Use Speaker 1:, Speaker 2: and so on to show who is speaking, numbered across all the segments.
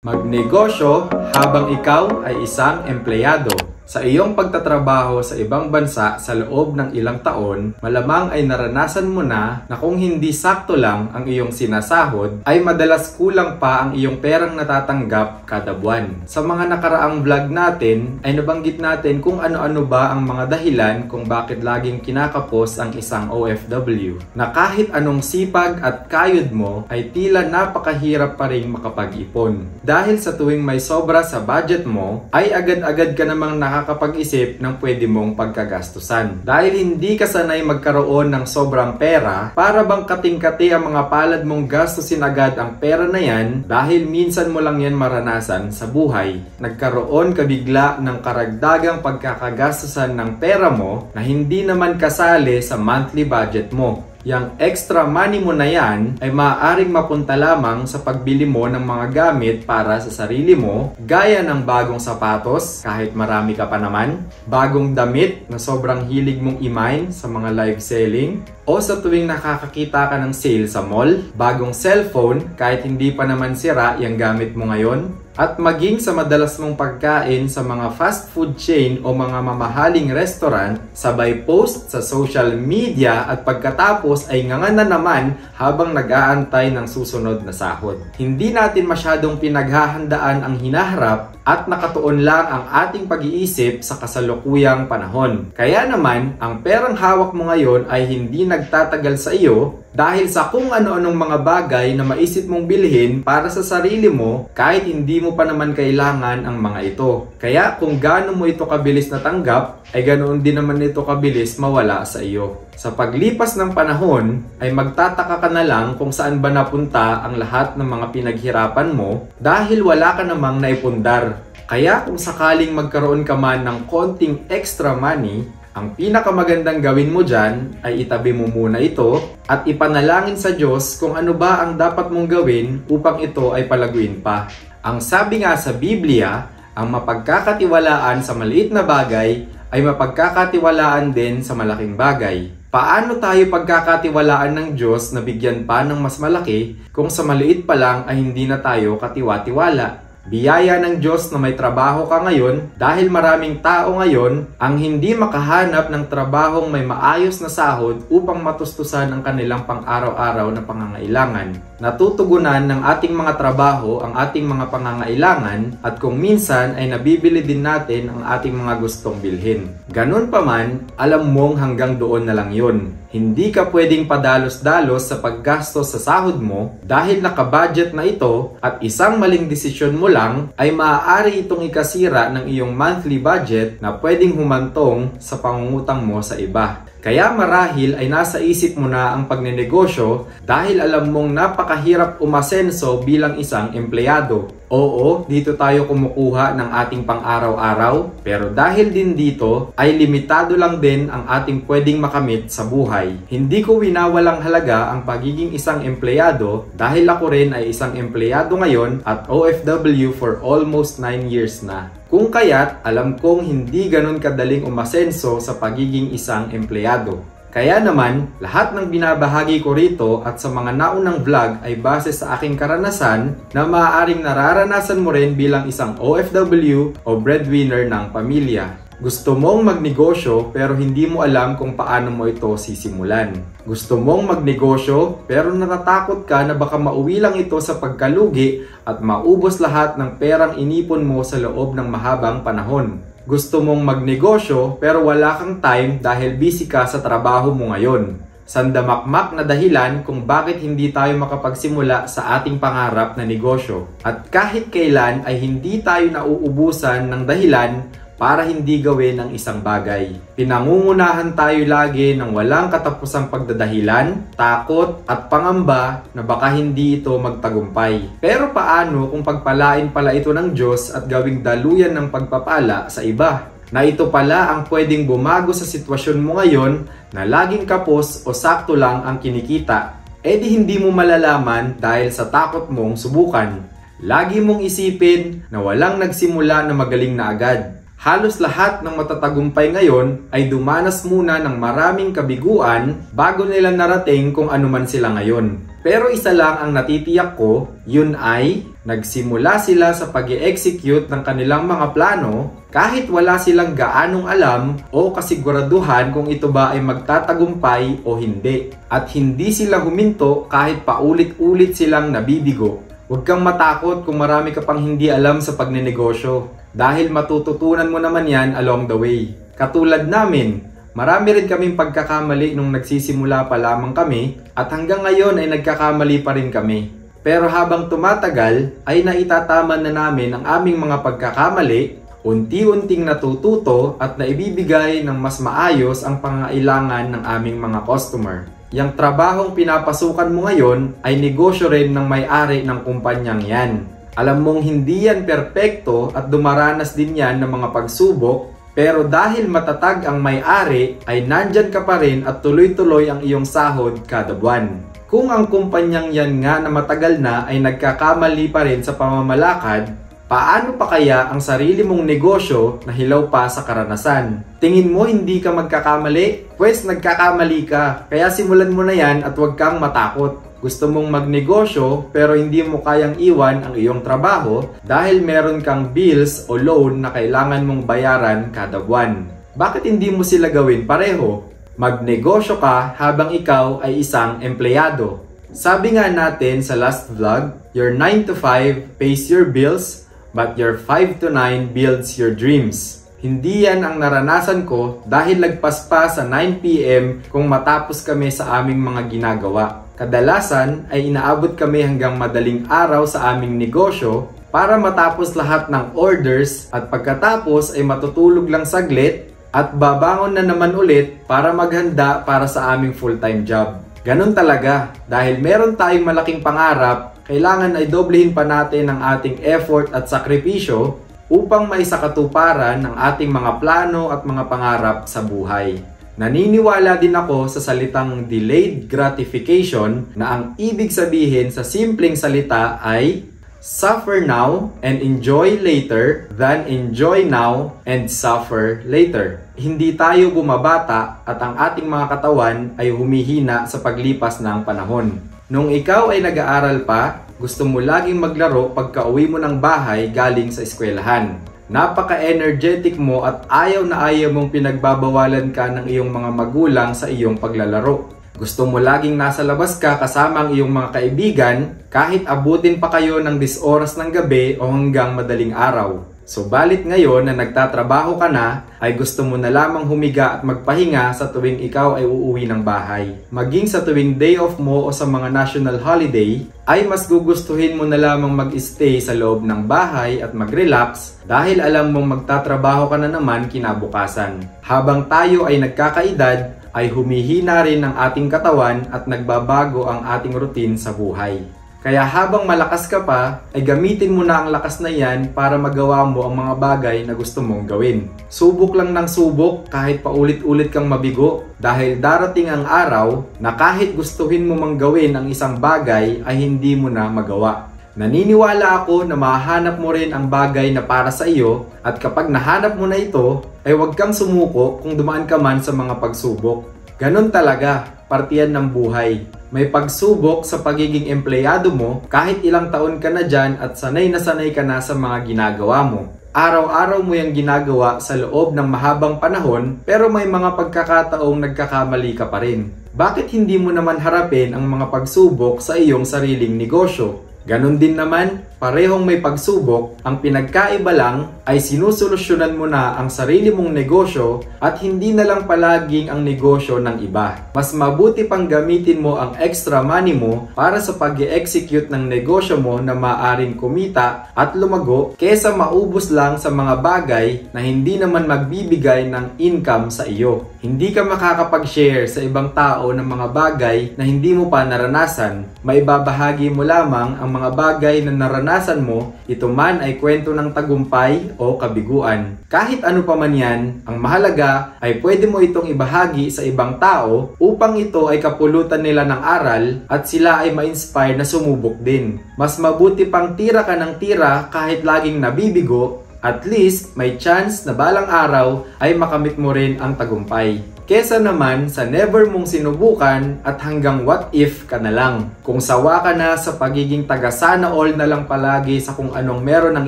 Speaker 1: Magnegosyo habang ikaw ay isang empleyado. Sa iyong pagtatrabaho sa ibang bansa sa loob ng ilang taon, malamang ay naranasan mo na kung hindi sakto lang ang iyong sinasahod, ay madalas kulang pa ang iyong perang natatanggap kada buwan. Sa mga nakaraang vlog natin, ay nabanggit natin kung ano-ano ba ang mga dahilan kung bakit laging kinakapos ang isang OFW. Na kahit anong sipag at kayod mo, ay tila napakahirap pa rin makapag-ipon. Dahil sa tuwing may sobra sa budget mo, ay agad-agad ka namang nakakapag-isip ng pwede mong pagkagastusan. Dahil hindi ka sanay magkaroon ng sobrang pera, para bang kating-kati ang mga palad mong gastusin agad ang pera na yan dahil minsan mo lang yan maranasan sa buhay. Nagkaroon ka bigla ng karagdagang pagkakagastusan ng pera mo na hindi naman kasali sa monthly budget mo. Yang extra money mo na yan ay maaaring mapunta lamang sa pagbili mo ng mga gamit para sa sarili mo, gaya ng bagong sapatos kahit marami ka pa naman, bagong damit na sobrang hilig mong i-mine sa mga live selling, o sa tuwing nakakakita ka ng sale sa mall, bagong cellphone kahit hindi pa naman sira yung gamit mo ngayon, at maging sa madalas mong pagkain sa mga fast food chain o mga mamahaling restaurant, sabay post sa social media at pagkatapos ay nganga na naman habang nag-aantay ng susunod na sahod. Hindi natin masyadong pinaghahandaan ang hinaharap at nakatuon lang ang ating pag-iisip sa kasalukuyang panahon. Kaya naman, ang perang hawak mo ngayon ay hindi nagtatagal sa iyo dahil sa kung ano-anong mga bagay na maisip mong bilhin para sa sarili mo kahit hindi mo pa naman kailangan ang mga ito. Kaya kung gaano mo ito kabilis natanggap, ay ganoon din naman ito kabilis mawala sa iyo. Sa paglipas ng panahon, ay magtataka ka na lang kung saan ba napunta ang lahat ng mga pinaghirapan mo dahil wala ka namang naipundar. Kaya kung sakaling magkaroon ka man ng konting extra money, ang pinakamagandang gawin mo dyan ay itabi mo muna ito at ipanalangin sa Diyos kung ano ba ang dapat mong gawin upang ito ay palaguin pa. Ang sabi nga sa Biblia, ang mapagkakatiwalaan sa maliit na bagay ay mapagkakatiwalaan din sa malaking bagay. Paano tayo pagkakatiwalaan ng Diyos na bigyan pa ng mas malaki kung sa maliit pa lang ay hindi na tayo katiwa-tiwala? Biyaya ng Diyos na may trabaho ka ngayon dahil maraming tao ngayon ang hindi makahanap ng trabahong may maayos na sahod upang matustusan ang kanilang pang-araw-araw na pangangailangan. Natutugunan ng ating mga trabaho ang ating mga pangangailangan at kung minsan ay nabibili din natin ang ating mga gustong bilhin. Ganun pa man, alam mong hanggang doon na lang yun. Hindi ka pwedeng padalos-dalos sa paggastos sa sahod mo dahil nakabudget na ito at isang maling desisyon mo lang ay maaari itong ikasira ng iyong monthly budget na pwedeng humantong sa pangungutang mo sa iba. Kaya marahil ay nasa isip mo na ang pagnenegosyo dahil alam mong napakahirap umasenso bilang isang empleyado. Oo, dito tayo kumukuha ng ating pang-araw-araw, pero dahil din dito ay limitado lang din ang ating pwedeng makamit sa buhay. Hindi ko winawalang halaga ang pagiging isang empleyado dahil ako rin ay isang empleyado ngayon at OFW for almost 9 years na. Kung kaya't alam kong hindi ganun kadaling umasenso sa pagiging isang empleyado. Kaya naman, lahat ng binabahagi ko rito at sa mga naunang vlog ay base sa aking karanasan na maaaring nararanasan mo rin bilang isang OFW o breadwinner ng pamilya. Gusto mong magnegosyo pero hindi mo alam kung paano mo ito sisimulan. Gusto mong magnegosyo pero natatakot ka na baka mauwi lang ito sa pagkalugi at maubos lahat ng perang inipon mo sa loob ng mahabang panahon. Gusto mong magnegosyo pero wala kang time dahil busy ka sa trabaho mo ngayon. Sandamakmak na dahilan kung bakit hindi tayo makapagsimula sa ating pangarap na negosyo. At kahit kailan ay hindi tayo nauubusan ng dahilan para hindi gawin ang isang bagay. Pinangungunahan tayo lagi ng walang katapusang pagdadahilan, takot at pangamba na baka hindi ito magtagumpay. Pero paano kung pagpalain pala ito ng Diyos at gawing daluyan ng pagpapala sa iba? Na ito pala ang pwedeng bumago sa sitwasyon mo ngayon na laging kapos o sakto lang ang kinikita. E di hindi mo malalaman dahil sa takot mong subukan. Lagi mong isipin na walang nagsimula na magaling na agad. Halos lahat ng matatagumpay ngayon ay dumanas muna ng maraming kabiguan bago nila narating kung ano man sila ngayon. Pero isa lang ang natitiyak ko, yun ay Nagsimula sila sa pag-i-execute ng kanilang mga plano kahit wala silang gaanong alam o kasiguraduhan kung ito ba ay magtatagumpay o hindi. At hindi sila huminto kahit paulit-ulit silang nabibigo. Huwag kang matakot kung marami ka pang hindi alam sa pagnenegosyo dahil matututunan mo naman yan along the way. Katulad namin, marami rin kaming pagkakamali nung nagsisimula pa lamang kami at hanggang ngayon ay nagkakamali pa rin kami. Pero habang tumatagal ay naitatama na namin ang aming mga pagkakamali, unti-unting natututo at naibibigay ng mas maayos ang pangailangan ng aming mga customer. Yang trabahong pinapasukan mo ngayon ay negosyo rin ng may-ari ng kumpanyang yan. Alam mong hindi yan perpekto at dumaranas din yan ng mga pagsubok, pero dahil matatag ang may-ari ay nandyan ka pa rin at tuloy-tuloy ang iyong sahod kada buwan. Kung ang kumpanyang yan nga na matagal na ay nagkakamali pa rin sa pamamalakad, paano pa kaya ang sarili mong negosyo na hilaw pa sa karanasan? Tingin mo hindi ka magkakamali? Pwes nagkakamali ka, kaya simulan mo na yan at huwag kang matakot. Gusto mong magnegosyo pero hindi mo kayang iwan ang iyong trabaho dahil meron kang bills o loan na kailangan mong bayaran kada buwan. Bakit hindi mo sila gawin pareho? Magnegosyo ka habang ikaw ay isang empleyado. Sabi nga natin sa last vlog, your 9 to 5 pays your bills, but your 5 to 9 builds your dreams. Hindi yan ang naranasan ko dahil lagpas pa sa 9 PM kung matapos kami sa aming mga ginagawa. Kadalasan ay inaabot kami hanggang madaling araw sa aming negosyo para matapos lahat ng orders at pagkatapos ay matutulog lang saglit at babangon na naman ulit para maghanda para sa aming full-time job. Ganun talaga, dahil meron tayong malaking pangarap, kailangan ay doblehin pa natin ang ating effort at sakripisyo upang maisakatuparan ang ating mga plano at mga pangarap sa buhay. Naniniwala din ako sa salitang delayed gratification na ang ibig sabihin sa simpleng salita ay suffer now and enjoy later than enjoy now and suffer later. Hindi tayo bumabata at ang ating mga katawan ay humihina sa paglipas ng panahon. Nung ikaw ay nag-aaral pa, gusto mo laging maglaro pagka-uwi mo ng bahay galing sa eskwelahan. Napaka-energetic mo at ayaw na ayaw mong pinagbabawalan ka ng iyong mga magulang sa iyong paglalaro. Gusto mo laging nasa labas ka kasama ang iyong mga kaibigan kahit abutin pa kayo ng 10 oras ng gabi o hanggang madaling araw. Subalit ngayon na nagtatrabaho ka na, ay gusto mo na lamang humiga at magpahinga sa tuwing ikaw ay uuwi ng bahay. Maging sa tuwing day off mo o sa mga national holiday, ay mas gugustuhin mo na lamang mag-stay sa loob ng bahay at mag-relax dahil alam mong magtatrabaho ka na naman kinabukasan. Habang tayo ay nagkakaedad, ay humihina rin ang ating katawan at nagbabago ang ating routine sa buhay. Kaya habang malakas ka pa, ay gamitin mo na ang lakas na yan para magawa mo ang mga bagay na gusto mong gawin. Subok lang ng subok kahit paulit-ulit kang mabigo dahil darating ang araw na kahit gustuhin mo mang gawin ang isang bagay ay hindi mo na magawa. Naniniwala ako na mahanap mo rin ang bagay na para sa iyo at kapag nahanap mo na ito, ay huwag kang sumuko kung dumaan ka man sa mga pagsubok. Ganon talaga, partiyan ng buhay. May pagsubok sa pagiging empleyado mo kahit ilang taon ka na dyan at sanay ka na sa mga ginagawa mo. Araw-araw mo yung ginagawa sa loob ng mahabang panahon pero may mga pagkakataong nagkakamali ka pa rin. Bakit hindi mo naman harapin ang mga pagsubok sa iyong sariling negosyo? Ganon din naman, parehong may pagsubok, ang pinagkaiba lang ay sinusolusyonan mo na ang sarili mong negosyo at hindi na lang palaging ang negosyo ng iba. Mas mabuti pang gamitin mo ang extra money mo para sa pag-i-execute ng negosyo mo na maaring kumita at lumago kesa maubos lang sa mga bagay na hindi naman magbibigay ng income sa iyo. Hindi ka makakapag-share sa ibang tao ng mga bagay na hindi mo pa naranasan. Maibabahagi mo lamang ang mga bagay na naranasan mo, ito man ay kwento ng tagumpay o kabiguan. Kahit ano pa man yan, ang mahalaga ay pwede mo itong ibahagi sa ibang tao upang ito ay kapulutan nila ng aral at sila ay ma-inspire na sumubok din. Mas mabuti pang tira ka ng tira kahit laging nabibigo, at least may chance na balang araw ay makamit mo rin ang tagumpay. kesa naman sa never mong sinubukan at hanggang what if ka na lang. Kung sawa ka na sa pagiging taga sana all na lang palagi sa kung anong meron ng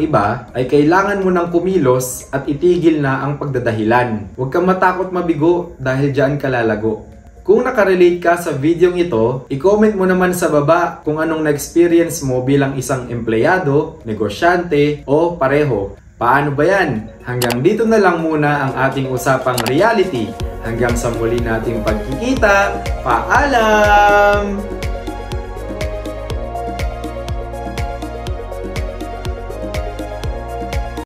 Speaker 1: iba, ay kailangan mo nang kumilos at itigil na ang pagdadahilan. Huwag kang matakot mabigo dahil diyan ka lalago. Kung nakarelate ka sa videong ito, i-comment mo naman sa baba kung anong na-experience mo bilang isang empleyado, negosyante, o pareho. Paano ba yan? Hanggang dito na lang muna ang ating usapang reality. Hanggang sa muli nating pagkikita, paalam!